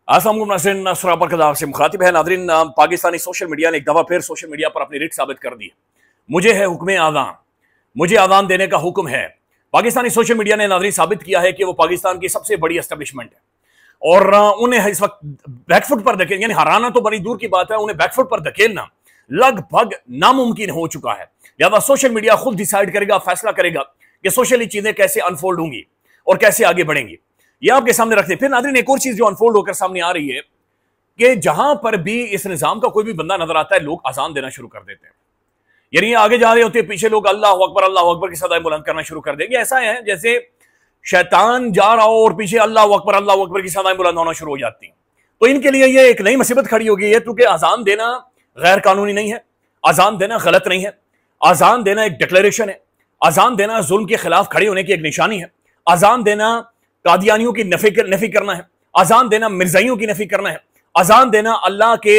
अस्सलाम वालेकुम नाज़रीन, नसर बरकत से मुखातिब है। नाज़रीन, पाकिस्तानी सोशल मीडिया ने एक दफ़ा फिर सोशल मीडिया पर अपनी रिट साबित कर दी है। मुझे है हुक्म आज़ान, मुझे आज़ान देने का हुक्म है। पाकिस्तानी सोशल मीडिया ने नाज़रीन साबित किया है कि वो पाकिस्तान की सबसे बड़ी एस्टेब्लिशमेंट है और उन्हें इस वक्त बैकफुट पर धकेल, यानी हराना तो बड़ी दूर की बात है, उन्हें बैकफुट पर धकेलना लगभग नामुमकिन हो चुका है। लिहाजा सोशल मीडिया खुद डिसाइड करेगा, फैसला करेगा कि सोशली चीजें कैसे अनफोल्ड होंगी और कैसे आगे बढ़ेंगी। ये आपके सामने रखते हैं। फिर नाज़रीन, एक और चीज जो अनफोल्ड होकर सामने आ रही है कि जहां पर भी इस निजाम का कोई भी बंदा नजर आता है, लोग अजान देना शुरू कर देते हैं। यानी आगे जा रहे होते हैं, पीछे लोग अल्लाह अकबर की सदाएं बुलंद करना शुरू कर देंगे। ऐसा है जैसे शैतान जा रहा हो और पीछे अल्लाह अकबर की सदाएं बुलंद होना शुरू हो जाती हैं। तो इनके लिए ये एक नई मुसीबत खड़ी हो गई है, क्योंकि अजान देना गैर कानूनी नहीं है, अजान देना गलत नहीं है, अजान देना एक डिक्लेरेशन है, अजान देना जुल्म के खिलाफ खड़े होने की एक निशानी है, अजान देना कादियानियों की नफी करना है, अजान देना मिर्जाइयों की नफी करना है, अजान देना अल्लाह के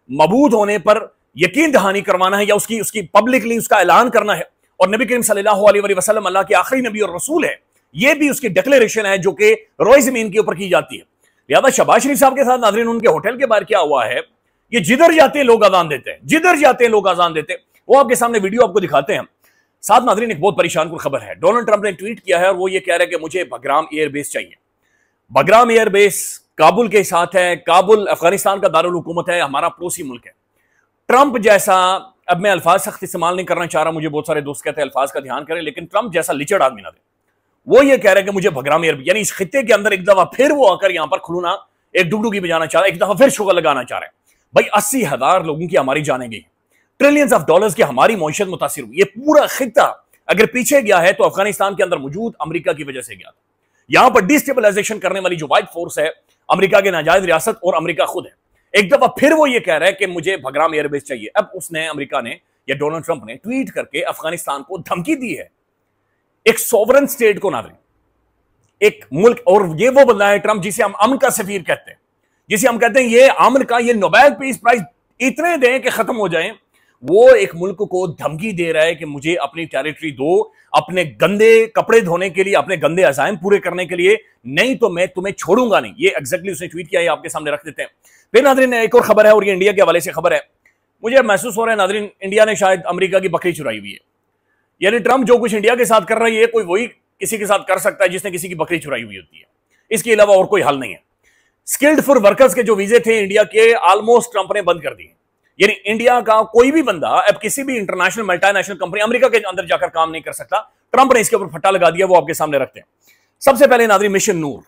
मबूद होने पर यकीन दहानी करवाना है या उसकी पब्लिकली उसका ऐलान करना है। और नबी करीम सल्लल्लाहु अलैहि वसल्लम अल्लाह के आखिरी नबी और रसूल है, यह भी उसकी डिक्लेरेशन है जो कि रोए जमीन के ऊपर की जाती है। लिहाजा शहबाज शरीफ साहब के साथ नाज़रीन उनके होटल के बाहर क्या हुआ है, ये जिधर जाते हैं लोग अजान देते हैं, जिधर जाते हैं लोग अजान देते हैं। वो आपके सामने वीडियो आपको दिखाते हैं। साथ नाज़रीन एक बहुत परेशान कुन खबर है, डोनाल्ड ट्रंप ने ट्वीट किया है और वो ये कह रहा है कि मुझे बगराम एयरबेस चाहिए। बगराम एयरबेस काबुल के साथ है, काबुल अफगानिस्तान का दारुल हुकूमत है, हमारा पड़ोसी मुल्क है। ट्रंप जैसा, अब मैं अल्फाज सख्त इस्तेमाल नहीं करना चाह रहा, मुझे बहुत सारे दोस्त कहते हैं अल्फाज का ध्यान करें, लेकिन ट्रंप जैसा लिचड़ आदमी ना दे, वो ये कह रहे हैं कि मुझे बगराम एयरबेस, यानी इस खित्ते के अंदर एक दफा फिर वो आकर यहां पर खुलना एक डुगडुगी बजाना चाह रहा है, एक दफा फिर शुगर लगाना चाह रहे हैं। भाई 80,000 लोगों की हमारी जानें गई, ट्रिलियंस ऑफ डॉलर्स की हमारी मईशत मुतासिर हुई। ये पूरा खित्ता अगर पीछे गया है तो अफगानिस्तान के अंदर मौजूद अमेरिका की वजह से गया था। यहां पर डिस्टेबलाइजेशन करने वाली जो वाइट फोर्स है अमेरिका के नाजायज रियासत और अमेरिका खुद है। एक दफा फिर वो ये कह रहा है कि मुझे बगराम एयरबेस चाहिए। अब उसने, अमेरिका ने या डोनाल्ड ट्रंप ने ट्वीट करके अफगानिस्तान को धमकी दी है, एक सॉवरन स्टेट को, नाज़रीन एक मुल्क। और ये वो बंदा है ट्रंप जिसे हम अमन का सफीर कहते हैं, जिसे हम कहते हैं ये अमन का, ये नोबेल पीस प्राइज इतने दें कि खत्म हो जाए। वो एक मुल्क को धमकी दे रहा है कि मुझे अपनी टेरिटरी दो, अपने गंदे कपड़े धोने के लिए, अपने गंदे अज़ाइम पूरे करने के लिए, नहीं तो मैं तुम्हें छोड़ूंगा नहीं। ये एग्जैक्टली उसने ट्वीट किया है, आपके सामने रख देते हैं। फिर नाज़रीन एक और खबर है और ये इंडिया के हवाले से खबर है। मुझे महसूस हो रहा है नाज़रीन, इंडिया ने शायद अमेरिका की बकरी चुराई हुई है। यानी ट्रंप जो कुछ इंडिया के साथ कर रही है, कोई वही किसी के साथ कर सकता है जिसने किसी की बकरी चुराई हुई होती है। इसके अलावा और कोई हल नहीं है। स्किल्ड फॉर वर्कर्स के जो वीजे थे इंडिया के, ऑलमोस्ट ट्रंप ने बंद कर दिए। यानी इंडिया का कोई भी बंदा अब किसी भी इंटरनेशनल मल्टीनेशनल कंपनी अमेरिका के अंदर जाकर काम नहीं कर सकता। ट्रंप ने इसके ऊपर फट्टा लगा दिया, वो आपके सामने रखते हैं। सबसे पहले नाज़रीन मिशन नूर,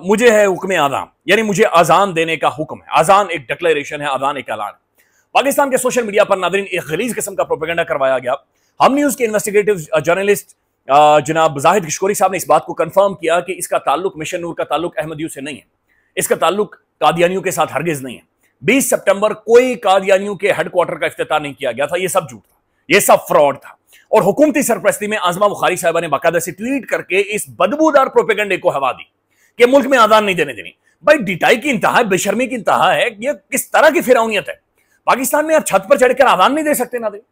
मुझे है हुक्म आज़ान, यानी मुझे अजान देने का हुक्म है। अजान एक डिक्लेरेशन है, अजान एक ऐलान है। पाकिस्तान के सोशल मीडिया पर नाज़रीन एक गलीज किस्म का प्रोपेगेंडा करवाया गया। हम न्यूज के इन्वेस्टिगेटिव जर्नलिस्ट जनाब जाहिद किशकोरी साहब ने इस बात को कंफर्म किया कि इसका ताल्लुक, मिशन नूर का ताल्लुक अहमदियों से नहीं है, इसका ताल्लुक कादियानियों के साथ हरगिज नहीं है। 20 सितंबर कोई कादियानियों के हेडक्वार्टर का इफ्तिताह नहीं किया गया था, यह सब झूठ था, यह सब फ्रॉड था। और हुकूमती सरपरस्ती में आजमा बुखारी साहिबा ने बाकायदा से ट्वीट करके इस बदबूदार प्रोपेगेंडे को हवा दी कि मुल्क में आजान नहीं देने देनी। भाई डिटाई की इंतहा है, बेशर्मी की इंतहा है। यह किस तरह की फिरौनियत है? पाकिस्तान में आप छत पर चढ़कर आजान नहीं दे सकते ना दे।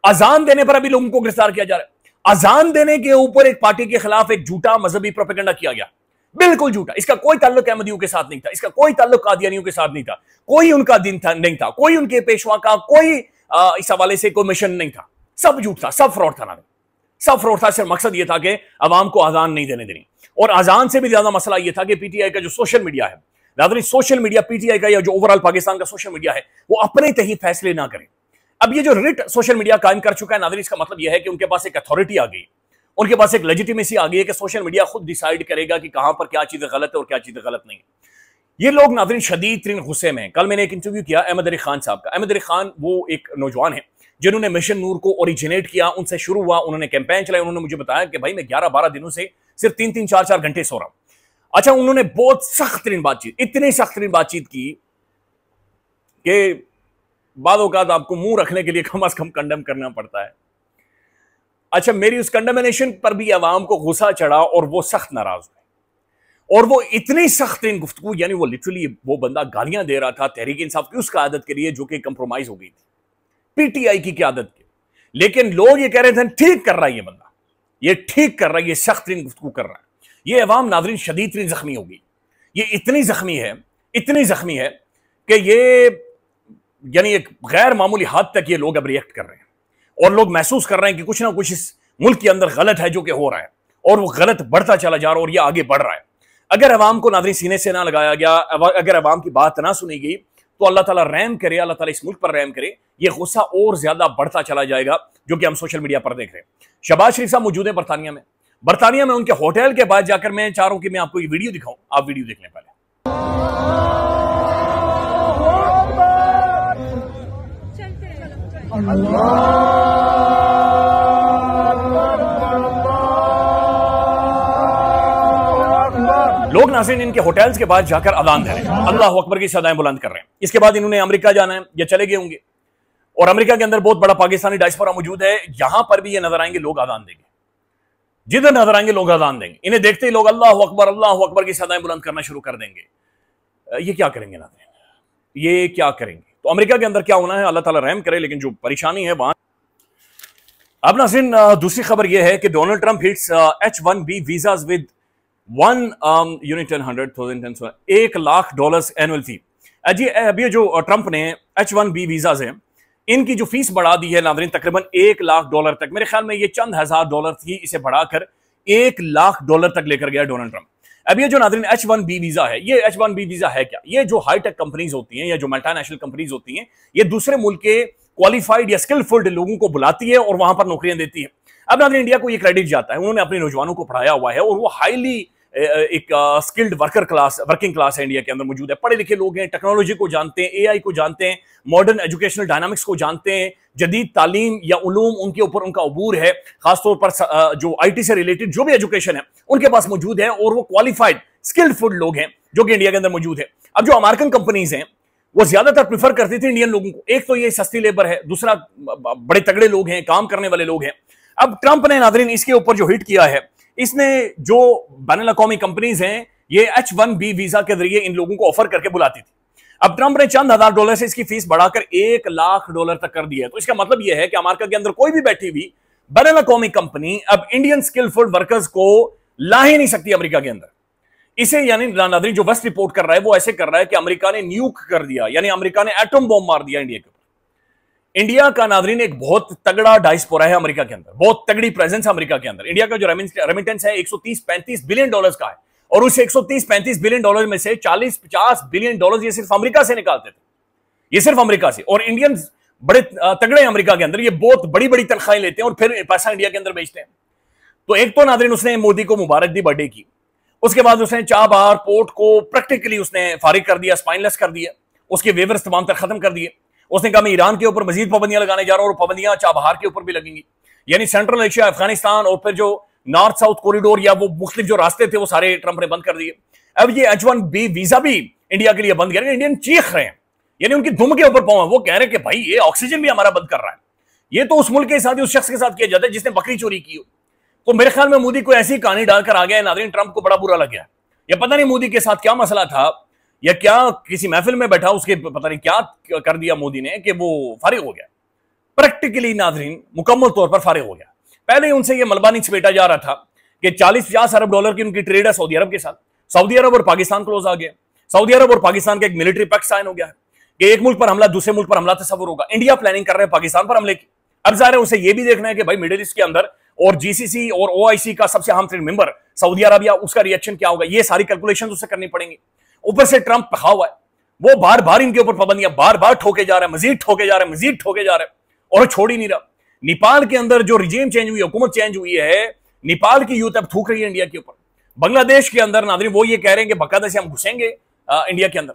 अजान देने पर अभी लोगों को गिरफ्तार किया जा रहा है। अजान देने के ऊपर एक पार्टी के खिलाफ एक झूठा मजहबी प्रोपेगेंडा किया गया, बिल्कुल झूठा। इसका कोई ताल्लुक अहमदियों के साथ नहीं था, इसका कोई ताल्लुक कादियानियों के साथ नहीं था, कोई उनका दिन था नहीं था, कोई उनके पेशवा का कोई इस हवाले से कोई मिशन नहीं था। सब झूठ था, सब फ्रॉड था ना, सब फ्रॉड था। सिर्फ मकसद यह था कि अवाम को अजान नहीं देने देनी। और अजान से भी ज्यादा मसला यह था कि पीटीआई का जो सोशल मीडिया है, नाज़रीन सोशल मीडिया पीटीआई का या जो ओवरऑल पाकिस्तान का सोशल मीडिया है, वो अपने तही फैसले ना करे। अब ये जो रिट सोशल मीडिया कायम कर चुका है नाज़रीन, इसका मतलब यह है कि उनके पास एक अथॉरिटी आ गई, उनके पास एक लेजिटिमेसी आ गई है कि सोशल मीडिया खुद डिसाइड करेगा कि कहां पर क्या चीजें गलत है और क्या चीजें गलत नहीं। ये लोग नाज़रीन शदीद तरीन गुस्से में। कल मैंने एक इंटरव्यू किया अहमद अली खान साहब का। अहमद अली खान वो एक नौजवान है जिन्होंने मिशन नूर को ओरिजिनेट किया, उनसे शुरू हुआ, उन्होंने कैंपेन चलाई। उन्होंने मुझे बताया कि भाई मैं 11-12 दिनों से सिर्फ 3-3, 4-4 घंटे सो रहा हूं। अच्छा, उन्होंने बहुत सख्त तरीन बातचीत, इतनी सख्त तरीन बातचीत की कि बाद औकात आपको मुंह रखने के लिए कम से कम कंडम करना पड़ता है। अच्छा, मेरी उस कंडमनेशन पर भी अवाम को गुस्सा चढ़ा और वो सख्त नाराज हुए। और वो इतनी सख्त गुफ्तगू, यानी वो लिटरली वो बंदा गालियां दे रहा था तहरीक इंसाफ की उस क़यादत के लिए जो कि कंप्रोमाइज हो गई थी पीटीआई की क़यादत के। लेकिन लोग ये कह रहे थे ठीक कर रहा है ये बंदा, ये ठीक कर रहा है, ये सख्त गुफ्तगू कर रहा है। ये अवाम नाज़रीन शदीद तरीन जख्मी होगी। ये इतनी जख्मी है, इतनी जख्मी है कि ये यानी एक गैर मामूली हद तक ये लोग अब रिएक्ट कर रहे हैं और लोग महसूस कर रहे हैं कि कुछ ना कुछ इस मुल्क के अंदर गलत है जो कि हो रहा है और वो गलत बढ़ता चला जा रहा है और ये आगे बढ़ रहा है। अगर अवाम को नादरीन सीने से ना लगाया गया, अगर अवाम की बात ना सुनी गई तो अल्लाह ताला रहम करे, अल्लाह ताला इस मुल्क पर रहम करे। ये गुस्सा और ज्यादा बढ़ता चला जाएगा जो कि हम सोशल मीडिया पर देख रहे हैं। शहबाज शरीफ साहब मौजूद है बरतानिया में उनके होटल के बाद जाकर मैं चाह रहा हूं कि मैं आपको ये वीडियो दिखाऊं। आप वीडियो देख लें पहले। लोग नाज़रीन इनके होटल्स के बाद जाकर अजान दे रहे हैं, अल्लाह अकबर की सदाएं बुलंद कर रहे हैं। इसके बाद इन्होंने अमेरिका जाना है या चले गए होंगे और अमेरिका के अंदर बहुत बड़ा पाकिस्तानी डायस्पोरा मौजूद है। यहां पर भी ये नजर आएंगे, लोग अजान देंगे, जिधर नजर आएंगे लोग अजान देंगे। इन्हें देखते ही लोग अल्लाह अकबर की सदाएं बुलंद करना शुरू कर देंगे। ये क्या करेंगे नाज़रीन, ये क्या करेंगे? तो अमेरिका के अंदर क्या होना है, अल्लाह ताला रहम करे। लेकिन जो परेशानी है वहां। अब नाज़रीन दूसरी खबर यह है कि Donald Trump hits H-1B visas with 1 lakh dollars annual fee. जी अभी जो ट्रंप ने H-1B वीजाज हैं इनकी जो फीस बढ़ा दी है नाज़रीन तकरीबन $1 लाख तक। मेरे ख्याल में ये चंद हजार डॉलर थी, इसे बढ़ाकर $1 लाख तक लेकर गया डोनाल्ड ट्रंप। अब ये जो नाज़रीन H-1B वीजा है, ये H-1B वीजा है क्या? ये जो हाईटेक कंपनीज होती हैं या जो मल्टीनेशनल कंपनीज होती हैं, ये दूसरे मुल्क के क्वालिफाइड या स्किलफुल्ड लोगों को बुलाती है और वहां पर नौकरियां देती है। अब नाज़रीन इंडिया को ये क्रेडिट जाता है, उन्होंने अपने नौजवानों को पढ़ाया हुआ है और वो हाईली एक स्किल्ड वर्किंग क्लास है इंडिया के अंदर मौजूद है। पढ़े लिखे लोग हैं, टेक्नोलॉजी को जानते हैं, AI को जानते हैं, मॉडर्न एजुकेशनल डायनामिक्स को जानते हैं, जदीद तालीम या उलूम उनके ऊपर उनका अबूर है, खासतौर पर जो IT से रिलेटेड जो भी एजुकेशन है उनके पास मौजूद है और वो क्वालिफाइड स्किल्डफुल लोग हैं जो कि इंडिया के अंदर मौजूद है। अब जो अमेरिकन कंपनीज हैं वो ज्यादातर प्रीफर करती थी इंडियन लोगों को। एक तो ये सस्ती लेबर है, दूसरा बड़े तगड़े लोग हैं, काम करने वाले लोग हैं। अब ट्रंप ने नाज़रीन इसके ऊपर जो हिट किया है, इसने जो बैनुल अक़वामी कंपनीज हैं ये H-1B वीजा के जरिए इन लोगों को ऑफर करके बुलाती थी। अब ट्रंप ने चंद हजार डॉलर से इसकी फीस बढ़ाकर $1 लाख तक कर दी है। तो इसका मतलब यह है कि अमेरिका के अंदर कोई भी बैठी हुई बैनुल अक़वामी कंपनी अब इंडियन स्किलफुल वर्कर्स को ला ही नहीं सकती अमेरिका के अंदर। इसे यानी नाज़रीन जो वेस्ट रिपोर्ट कर रहा है वो ऐसे कर रहा है कि अमेरिका ने न्यूक कर दिया, यानी अमेरिका ने एटम बॉम्ब मार दिया इंडिया के ऊपर। इंडिया का नाज़रीन एक बहुत तगड़ा डायस्पोरा है अमेरिका के अंदर, बहुत तगड़ी प्रेजेंस है अमेरिका के अंदर। इंडिया का जो रेमिटेंस है $130-35 बिलियन का है और उस $130-35 बिलियन में से $40-50 बिलियन ये सिर्फ अमेरिका से निकालते थे, ये सिर्फ अमेरिका से। और इंडियन बड़े तगड़े अमेरिका के अंदर, ये बहुत बड़ी बड़ी तनख्वाहें लेते हैं और फिर पैसा इंडिया के अंदर बेचते हैं। तो एक तो नाज़रीन उसने मोदी को मुबारक दी बर्थडे की, उसके बाद उसने चाबहार पोर्ट को प्रैक्टिकली उसने फारिग कर दिया, स्पाइनलेस कर दिया, उसके वेवर्स तमाम तर खत्म कर दिए। उसने कहा मैं ईरान के ऊपर मजीद पाबंदियां लगाने जा रहा हूं और पाबंदियां चाबहार के ऊपर भी लगेंगी। यानी सेंट्रल एशिया, अफगानिस्तान और फिर जो नॉर्थ साउथ कॉरिडोर या वो मुख्तलिफ जो रास्ते थे वो सारे ट्रंप ने बंद कर दिए। अब ये H-1B वीजा भी इंडिया के लिए बंद कर, इंडियन चीख रहे हैं, यानी उनकी दुम के ऊपर पाँव है। वो कह रहे हैं कि भाई ये ऑक्सीजन भी हमारा बंद कर रहा है। ये तो उस मुल्क के साथ ही उस शख्स के साथ किया जाता है जिसने बकरी चोरी की हो। तो मेरे ख्याल में मोदी को ऐसी कहानी डालकर आ गया है नाज़रीन, ट्रंप को बड़ा बुरा लग गया। या पता नहीं मोदी के साथ क्या मसला था या क्या किसी महफिल में बैठा उसके पता नहीं क्या कर दिया मोदी ने कि वो फारिग हो गया, प्रैक्टिकली नाज़रीन मुकम्मल तौर पर फारिग हो गया। पहले उनसे ये मलबा नहीं समेटा जा रहा था कि $40-50 अरब की उनकी ट्रेड है सऊदी अरब के साथ। सऊदी अरब और पाकिस्तान क्लोज आ गया। सऊदी अरब और पाकिस्तान का एक मिलिट्री पैक्ट साइन हो गया है कि एक मुल्क पर हमला दूसरे मुल्क पर हमला तस्वुर होगा। इंडिया प्लानिंग कर रहे हैं पाकिस्तान पर हमले की। अब ज़ाहिर है उसे ये भी देखना है कि भाई मिडिल ईस्ट के अंदर और GCC और OIC का सबसे अहम तरीन मेंबर सऊदी अरबिया, उसका रिएक्शन क्या होगा, ये सारी कैलकुलेशन उसे करनी पड़ेंगी। ऊपर से ट्रंप पखा हुआ है, वो बार बार इनके ऊपर पाबंदियां बार बार ठोके जा रहा है, मजीद ठोके जा रहा है, मजीद ठोके जा रहा है और छोड़ ही नहीं रहा। नेपाल के अंदर जो रिजीम चेंज हुई, हुकूमत चेंज हुई है, नेपाल की यूथ अब थूक रही है इंडिया के ऊपर। बांग्लादेश के अंदर नाज़रीन वो ये कह रहे हैं कि बाकायदा से हम घुसेंगे इंडिया के अंदर।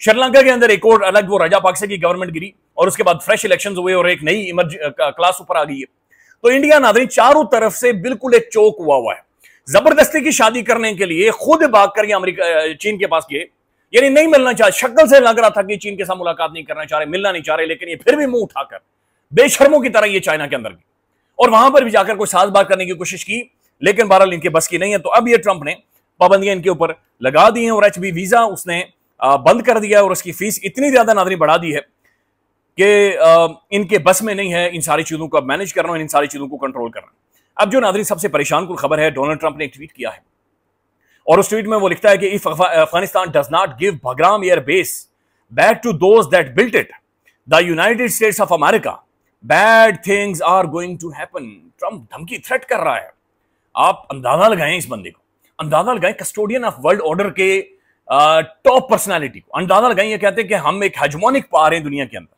श्रीलंका के अंदर एक और अलग वो राजापाक्से की गवर्नमेंट गिरी और उसके बाद फ्रेश इलेक्शंस हुए और एक नई इमर्ज क्लास ऊपर आ गई है। तो इंडिया नाज़रीन चारों तरफ से बिल्कुल एक चौक हुआ है। जबरदस्ती की शादी करने के लिए खुद भागकर अमेरिका चीन के पास गए, यानी नहीं मिलना चाहे, शक्ल से लग रहा था कि चीन के साथ मुलाकात नहीं करना चाह रहे, मिलना नहीं चाह रहे, लेकिन ये फिर भी मुंह उठाकर बेशर्मों की तरह ये चाइना के अंदर गए और वहां पर भी जाकर कोई साजबाज करने की कोशिश की, लेकिन बहरहाल इनके बस की नहीं है। तो अब ये ट्रंप ने पाबंदियां इनके ऊपर लगा दी हैं और H-1B वीजा उसने बंद कर दिया है और उसकी फीस इतनी ज्यादा नाज़रीन बढ़ा दी है कि इनके बस में नहीं है इन सारी चीजों को मैनेज करना और इन सारी चीजों को कंट्रोल करना। अब जो नाज़रीन सबसे परेशान कुल खबर है, डोनाल्ड ट्रंप ने एक ट्वीट किया है और उस ट्वीट में वो लिखता है कि if Afghanistan does not give Bagram air base back to those that built it, the United States of America, bad things are going to happen. Trump धमकी थ्रेट कर रहा है। आप अंदाजा लगाएं इस बंदे को, अंदाजा लगाएं कस्टोडियन ऑफ वर्ल्ड ऑर्डर के टॉप पर्सनालिटी को, अंदाजा लगाएं ये कहते हैं कि हम एक हेजमोनिक पावर हैं दुनिया के अंदर,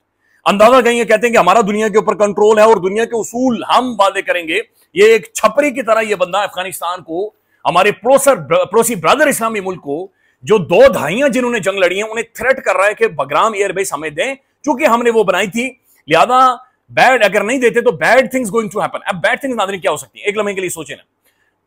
अंदाजा लगाएं ये कहते हैं कि हमारा दुनिया के ऊपर कंट्रोल है और दुनिया के उसूल हम वादे करेंगे। ये एक छपरी की तरह ये बंदा अफगानिस्तान को, हमारे पड़ोसी ब्रदर इस्लामी मुल्क को, जो 2 दहाइयां जिन्होंने जंग लड़ी है, उन्हें थ्रेट कर रहा है कि बगराम एयरबेस हमें दें, क्योंकि हमने वो बनाई थी, लिहाजा बैड अगर नहीं देते तो bad things going to happen. अब बैड थिंग्स नाज़रीन क्या हो सकती है, एक लम्हे के लिए सोचें ना।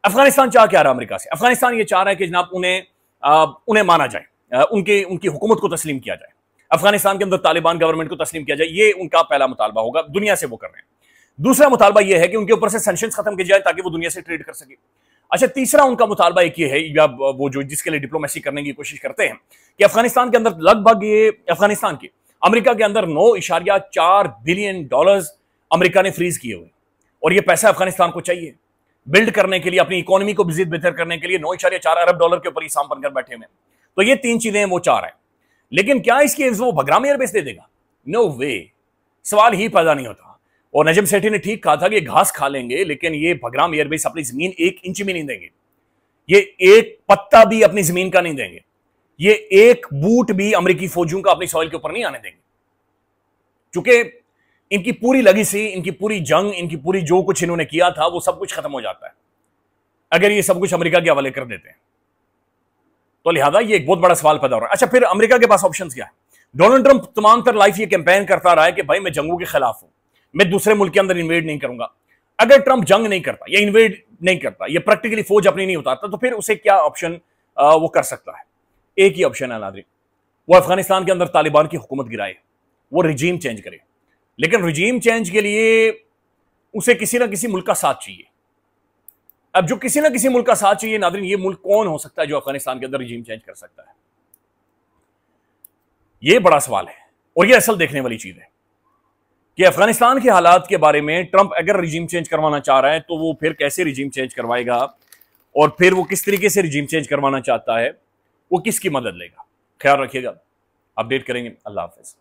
अफगानिस्तान चाह क्या रहा है अमेरिका से? अफगानिस्तान ये चाह रहा है कि जनाब उन्हें माना जाए, उनकी हुकूमत को तस्लीम किया जाए, अफगानिस्तान के अंदर तालिबान गवर्नमेंट को तस्लीम किया जाए। ये उनका पहला मुतालबा होगा, दुनिया से वो कर रहे हैं। दूसरा मुतालबा यह है कि उनके ऊपर से सैंक्शंस खत्म किए जाए ताकि वो दुनिया से ट्रेड कर सके। अच्छा, तीसरा उनका मुतालबा एक ये है, या वो जो जिसके लिए डिप्लोमेसी करने की कोशिश करते हैं, कि अफगानिस्तान के अंदर लगभग ये अफगानिस्तान के अमेरिका के अंदर $9.4 बिलियन अमेरिका ने फ्रीज किए हुए, और ये पैसा अफगानिस्तान को चाहिए बिल्ड करने के लिए, अपनी इकोनॉमी को मजीद बेहतर करने के लिए। $9.4 अरब के ऊपर ही साम बनकर बैठे हुए। तो ये 3 चीजें वो चाह रहे हैं। लेकिन क्या इसकी वो बगराम एयरबेस दे देगा? नो वे, सवाल ही पैदा नहीं होता। और नजम सेठी ने ठीक कहा था कि घास खा लेंगे, लेकिन ये बगराम एयरबेस अपनी जमीन 1 इंच भी नहीं देंगे, ये एक पत्ता भी अपनी जमीन का नहीं देंगे, ये एक बूट भी अमेरिकी फौजियों का अपनी सॉइल के ऊपर नहीं आने देंगे, क्योंकि इनकी पूरी लेगेसी, इनकी पूरी जंग, इनकी पूरी जो कुछ इन्होंने किया था, वो सब कुछ खत्म हो जाता है अगर ये सब कुछ अमेरिका के हवाले कर देते हैं। तो लिहाजा ये एक बहुत बड़ा सवाल पैदा हो रहा है। अच्छा, फिर अमेरिका के पास ऑप्शंस क्या है? डोनाल्ड ट्रंप तमाम तर लाइफ ये कैंपेन करता रहा है कि भाई मैं जंगों के खिलाफ हूं, मैं दूसरे मुल्क के अंदर इन्वेड नहीं करूंगा। अगर ट्रंप जंग नहीं करता या इन्वेड नहीं करता, ये प्रैक्टिकली फौज अपनी नहीं उतारता, तो फिर उसे क्या ऑप्शन वो कर सकता है? एक ही ऑप्शन है नाज़रीन, वो अफगानिस्तान के अंदर तालिबान की हुकूमत गिराए, वो रिजीम चेंज करे। लेकिन रिजीम चेंज के लिए उसे किसी ना किसी मुल्क का साथ चाहिए। अब जो किसी ना किसी मुल्क का साथ चाहिए नाज़रीन, ये मुल्क कौन हो सकता है जो अफगानिस्तान के अंदर रिजीम चेंज कर सकता है? ये बड़ा सवाल है, और ये असल देखने वाली चीज है कि अफगानिस्तान के हालात के बारे में ट्रंप अगर रिजीम चेंज करवाना चाह रहा है तो वो फिर कैसे रिजीम चेंज करवाएगा, और फिर वो किस तरीके से रिजीम चेंज करवाना चाहता है, वो किसकी मदद लेगा। ख्याल रखिएगा, अपडेट करेंगे। अल्लाह हाफिज।